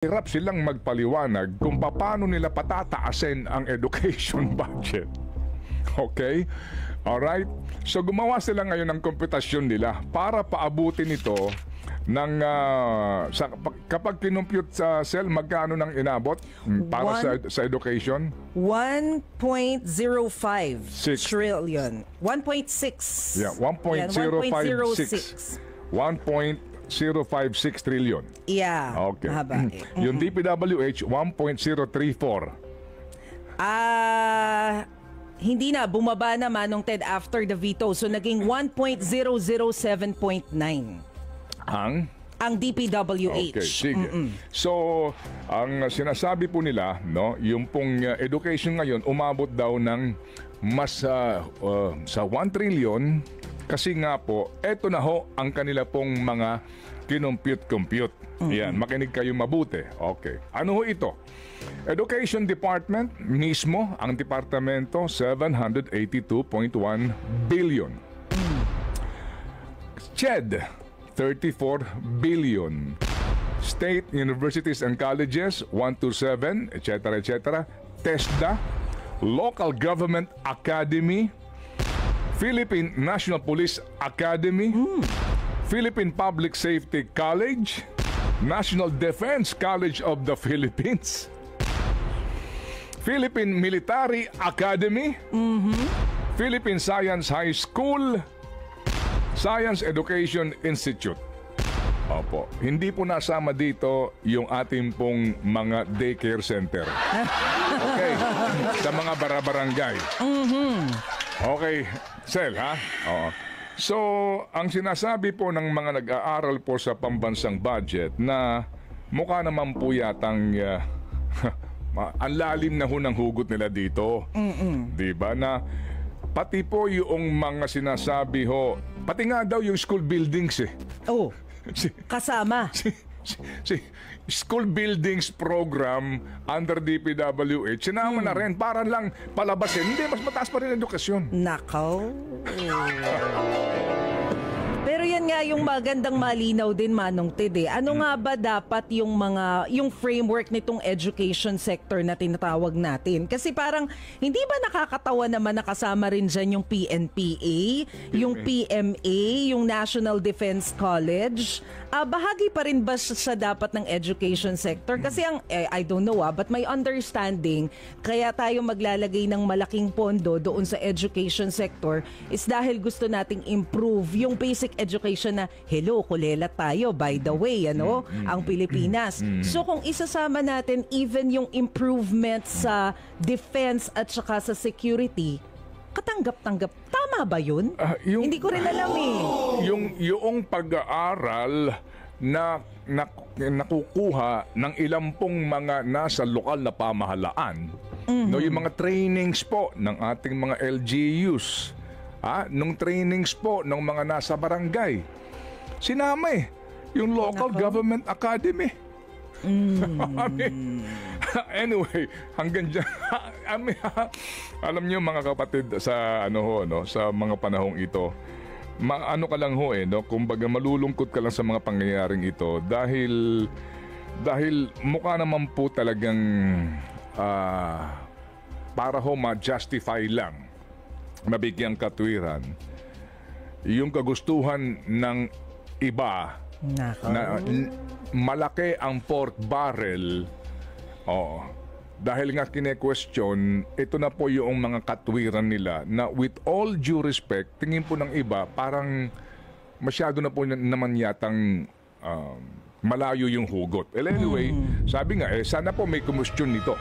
Hirap silang magpaliwanag kung paano nila patataasin ang education budget. Okay? Alright? So gumawa sila ngayon ng komputasyon nila para paabutin ito ng kapag kinumpute sa cell, magkano nang inabot para sa education? 1.05 trillion. 1.6. Yeah, 1.056. 1.056 trillion. Yeah. Okay. Mahaba. Yung DPWH, 1.034. Hindi na, bumaba naman nung TED after the veto. So naging 1.007.9. Ang DPWH. Okay, sige. So, ang sinasabi po nila, no, yung pong education ngayon, umabot daw ng mas sa 1 trillion kasi nga po, eto na ho ang kanila pong mga kinompute-compute. Yan, makinig kayo mabuti. Okay. Ano ho ito? Education Department mismo, ang departamento, 782.1 billion. CHED, 34 billion. State universities and colleges, 127, etc., etc. TESDA, Local Government Academy, Philippine National Police Academy, Philippine Public Safety College, National Defense College of the Philippines, Philippine Military Academy, Philippine Science High School, Science Education Institute. Opo, hindi po nasama dito yung ating pong mga daycare center. Okay, sa mga barabarangay. Okay, Sel, ha? Oo. So, ang sinasabi po ng mga nag-aaral po sa pambansang budget na mukha naman po yatang ang lalim na ho ng hugot nila dito. Diba? Na pati po yung mga sinasabi ho, pati nga daw yung school buildings eh. Oh, kasama. School buildings program under DPWH, sinama na rin para lang palabasin. Hindi, mas mataas pa rin edukasyon. Nakaw. Pero yan nga yung magandang malinaw din, Manong Ted. Ano nga ba dapat yung framework nitong education sector na tinatawag natin? Kasi parang hindi ba nakakatawa naman nakasama rin dyan yung PNPA, yung PMA, yung National Defense College? Bahagi pa rin ba sa dapat ng education sector? Kasi I don't know but my understanding, kaya tayo maglalagay ng malaking pondo doon sa education sector is dahil gusto nating improve yung basic education na, hello, kulela tayo, by the way, ang Pilipinas. So kung isasama natin even yung improvement sa defense at saka sa security, katanggap-tanggap. Tama ba yun? Hindi ko rin alam eh. Yung pag-aaral na nakukuha ng ilang pong mga nasa lokal na pamahalaan, no, yung mga trainings po ng ating mga LGUs, nung trainings po ng mga nasa barangay, sinama yung Local Government Academy. Anyway, hanggang dyan, alam niyo mga kapatid, sa sa mga panahong ito, ano ka lang ho kumbaga malulungkot ka lang sa mga pangyayaring ito dahil mukha naman po talagang para ho ma-justify lang, mabigyang katwiran yung kagustuhan ng iba na malaki ang pork barrel. Dahil nga kine-question, ito na po yung mga katwiran nila na with all due respect, tingin po ng iba parang masyado na po naman yatang malayo yung hugot. Anyway, sabi nga sana po may kumusyon nito.